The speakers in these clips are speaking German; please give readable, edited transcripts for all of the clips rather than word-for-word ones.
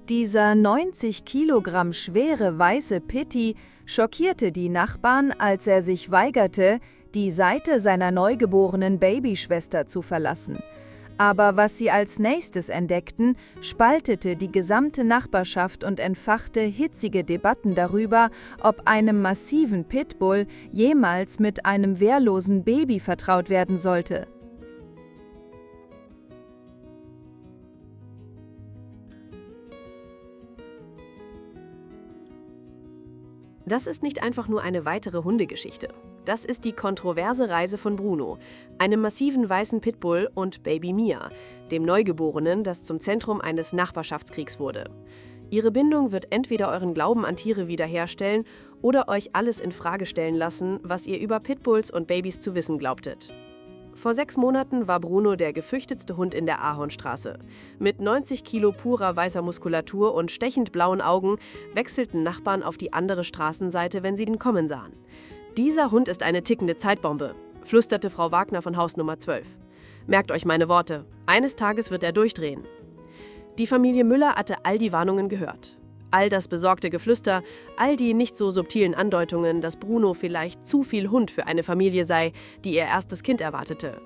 Dieser 90 Kilogramm schwere weiße Pitty schockierte die Nachbarn, als er sich weigerte, die Seite seiner neugeborenen Babyschwester zu verlassen. Aber was sie als nächstes entdeckten, spaltete die gesamte Nachbarschaft und entfachte hitzige Debatten darüber, ob einem massiven Pitbull jemals mit einem wehrlosen Baby vertraut werden sollte. Das ist nicht einfach nur eine weitere Hundegeschichte. Das ist die kontroverse Reise von Bruno, einem massiven weißen Pitbull, und Baby Mia, dem Neugeborenen, das zum Zentrum eines Nachbarschaftskriegs wurde. Ihre Bindung wird entweder euren Glauben an Tiere wiederherstellen oder euch alles in Frage stellen lassen, was ihr über Pitbulls und Babys zu wissen glaubtet. Vor 6 Monaten war Bruno der gefürchtetste Hund in der Ahornstraße. Mit 90 Kilo purer weißer Muskulatur und stechend blauen Augen wechselten Nachbarn auf die andere Straßenseite, wenn sie ihn kommen sahen. »Dieser Hund ist eine tickende Zeitbombe«, flüsterte Frau Wagner von Haus Nummer 12. »Merkt euch meine Worte, eines Tages wird er durchdrehen.« Die Familie Müller hatte all die Warnungen gehört. All das besorgte Geflüster, all die nicht so subtilen Andeutungen, dass Bruno vielleicht zu viel Hund für eine Familie sei, die ihr erstes Kind erwartete.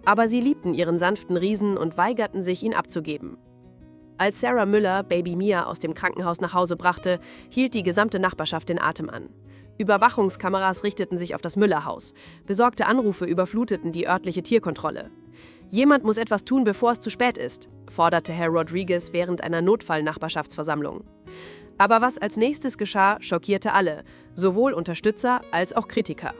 Aber sie liebten ihren sanften Riesen und weigerten sich, ihn abzugeben. Als Sarah Müller Baby Mia aus dem Krankenhaus nach Hause brachte, hielt die gesamte Nachbarschaft den Atem an. Überwachungskameras richteten sich auf das Müller-Haus. Besorgte Anrufe überfluteten die örtliche Tierkontrolle. »Jemand muss etwas tun, bevor es zu spät ist«, forderte Herr Rodriguez während einer Notfall-Nachbarschaftsversammlung. Aber was als nächstes geschah, schockierte alle, sowohl Unterstützer als auch Kritiker.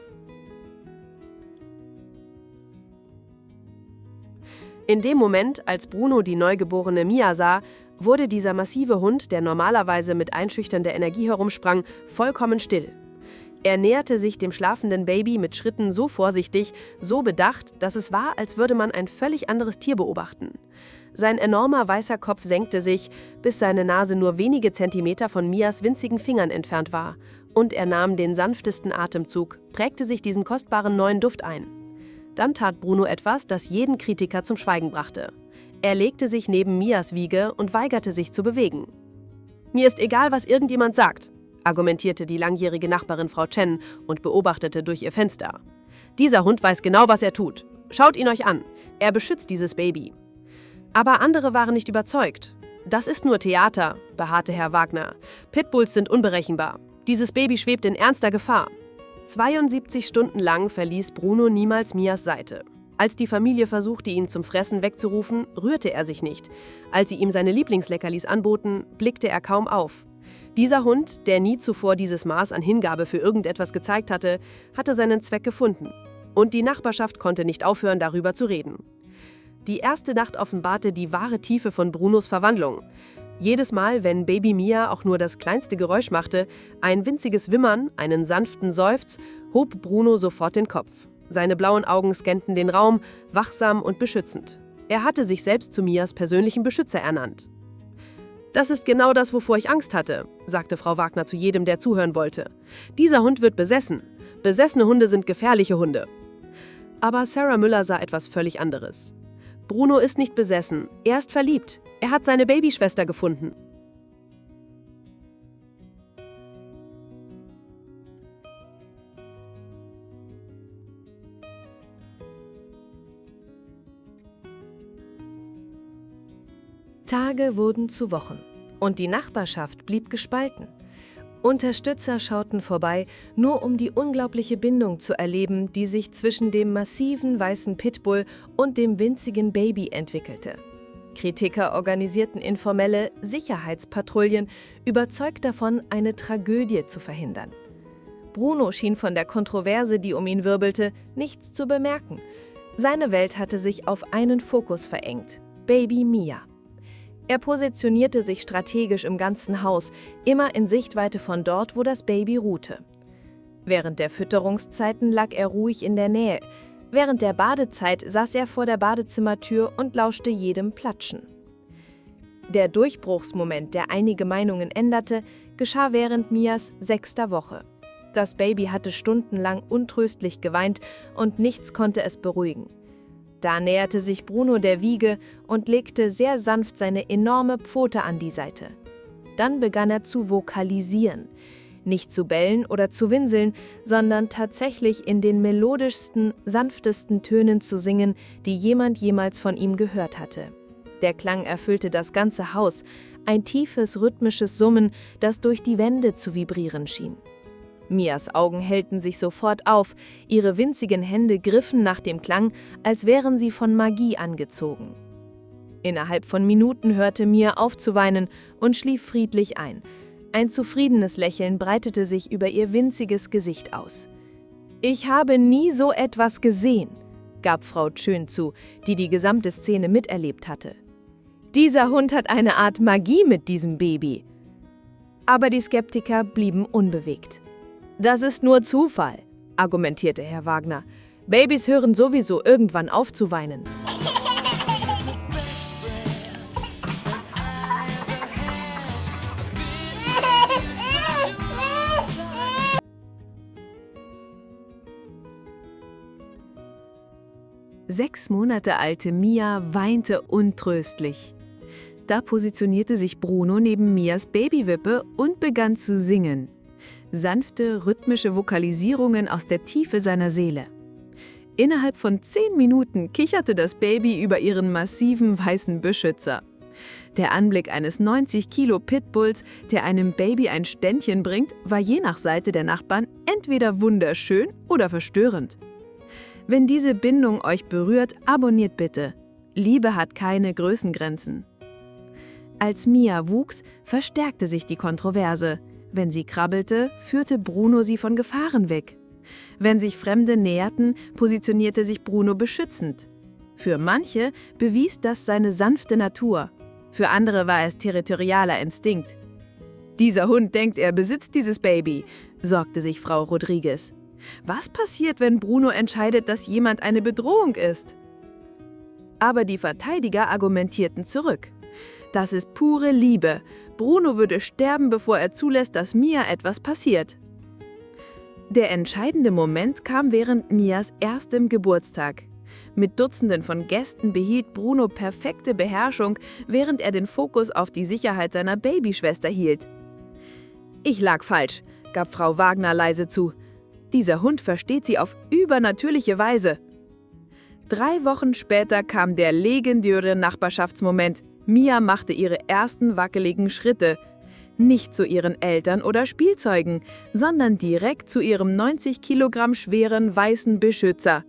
In dem Moment, als Bruno die neugeborene Mia sah, wurde dieser massive Hund, der normalerweise mit einschüchternder Energie herumsprang, vollkommen still. Er näherte sich dem schlafenden Baby mit Schritten so vorsichtig, so bedacht, dass es war, als würde man ein völlig anderes Tier beobachten. Sein enormer weißer Kopf senkte sich, bis seine Nase nur wenige Zentimeter von Mias winzigen Fingern entfernt war. Und er nahm den sanftesten Atemzug, prägte sich diesen kostbaren neuen Duft ein. Dann tat Bruno etwas, das jeden Kritiker zum Schweigen brachte. Er legte sich neben Mias Wiege und weigerte sich zu bewegen. »Mir ist egal, was irgendjemand sagt«, argumentierte die langjährige Nachbarin Frau Chen und beobachtete durch ihr Fenster. »Dieser Hund weiß genau, was er tut. Schaut ihn euch an. Er beschützt dieses Baby.« Aber andere waren nicht überzeugt. »Das ist nur Theater«, beharrte Herr Wagner. »Pitbulls sind unberechenbar. Dieses Baby schwebt in ernster Gefahr.« 72 Stunden lang verließ Bruno niemals Mias Seite. Als die Familie versuchte, ihn zum Fressen wegzurufen, rührte er sich nicht. Als sie ihm seine Lieblingsleckerlis anboten, blickte er kaum auf. Dieser Hund, der nie zuvor dieses Maß an Hingabe für irgendetwas gezeigt hatte, hatte seinen Zweck gefunden. Und die Nachbarschaft konnte nicht aufhören, darüber zu reden. Die erste Nacht offenbarte die wahre Tiefe von Brunos Verwandlung. Jedes Mal, wenn Baby Mia auch nur das kleinste Geräusch machte, ein winziges Wimmern, einen sanften Seufz, hob Bruno sofort den Kopf. Seine blauen Augen scannten den Raum, wachsam und beschützend. Er hatte sich selbst zu Mias persönlichen Beschützer ernannt. »Das ist genau das, wovor ich Angst hatte«, sagte Frau Wagner zu jedem, der zuhören wollte. »Dieser Hund wird besessen. Besessene Hunde sind gefährliche Hunde.« Aber Sarah Müller sah etwas völlig anderes. Bruno ist nicht besessen, er ist verliebt. Er hat seine Babyschwester gefunden. Tage wurden zu Wochen und die Nachbarschaft blieb gespalten. Unterstützer schauten vorbei, nur um die unglaubliche Bindung zu erleben, die sich zwischen dem massiven weißen Pitbull und dem winzigen Baby entwickelte. Kritiker organisierten informelle Sicherheitspatrouillen, überzeugt davon, eine Tragödie zu verhindern. Bruno schien von der Kontroverse, die um ihn wirbelte, nichts zu bemerken. Seine Welt hatte sich auf einen Fokus verengt: Baby Mia. Er positionierte sich strategisch im ganzen Haus, immer in Sichtweite von dort, wo das Baby ruhte. Während der Fütterungszeiten lag er ruhig in der Nähe. Während der Badezeit saß er vor der Badezimmertür und lauschte jedem Platschen. Der Durchbruchsmoment, der einige Meinungen änderte, geschah während Mias 6. Woche. Das Baby hatte stundenlang untröstlich geweint und nichts konnte es beruhigen. Da näherte sich Bruno der Wiege und legte sehr sanft seine enorme Pfote an die Seite. dann begann er zu vokalisieren. Nicht zu bellen oder zu winseln, sondern tatsächlich in den melodischsten, sanftesten Tönen zu singen, die jemand jemals von ihm gehört hatte. Der Klang erfüllte das ganze Haus, ein tiefes, rhythmisches Summen, das durch die Wände zu vibrieren schien. Mias Augen hellten sich sofort auf, ihre winzigen Hände griffen nach dem Klang, als wären sie von Magie angezogen. Innerhalb von Minuten hörte Mia auf zu weinen und schlief friedlich ein. Ein zufriedenes Lächeln breitete sich über ihr winziges Gesicht aus. »Ich habe nie so etwas gesehen«, gab Frau Tschön zu, die die gesamte Szene miterlebt hatte. »Dieser Hund hat eine Art Magie mit diesem Baby.« Aber die Skeptiker blieben unbewegt. »Das ist nur Zufall«, argumentierte Herr Wagner. »Babys hören sowieso irgendwann auf zu weinen.« 6 Monate alte Mia weinte untröstlich. Da positionierte sich Bruno neben Mias Babywippe und begann zu singen. Sanfte, rhythmische Vokalisierungen aus der Tiefe seiner Seele. Innerhalb von 10 Minuten kicherte das Baby über ihren massiven weißen Beschützer. Der Anblick eines 90 Kilo Pitbulls, der einem Baby ein Ständchen bringt, war je nach Seite der Nachbarn entweder wunderschön oder verstörend. Wenn diese Bindung euch berührt, abonniert bitte. Liebe hat keine Größengrenzen. Als Mia wuchs, verstärkte sich die Kontroverse. Wenn sie krabbelte, führte Bruno sie von Gefahren weg. Wenn sich Fremde näherten, positionierte sich Bruno beschützend. Für manche bewies das seine sanfte Natur. Für andere war es territorialer Instinkt. »Dieser Hund denkt, er besitzt dieses Baby«, sorgte sich Frau Rodriguez. Was passiert, wenn Bruno entscheidet, dass jemand eine Bedrohung ist? Aber die Verteidiger argumentierten zurück. Das ist pure Liebe. Bruno würde sterben, bevor er zulässt, dass Mia etwas passiert. Der entscheidende Moment kam während Mias erstem Geburtstag. Mit Dutzenden von Gästen behielt Bruno perfekte Beherrschung, während er den Fokus auf die Sicherheit seiner Babyschwester hielt. »Ich lag falsch«, gab Frau Wagner leise zu. »Dieser Hund versteht sie auf übernatürliche Weise.« 3 Wochen später kam der legendäre Nachbarschaftsmoment. Mia machte ihre ersten wackeligen Schritte. Nicht zu ihren Eltern oder Spielzeugen, sondern direkt zu ihrem 90 Kilogramm schweren weißen Beschützer.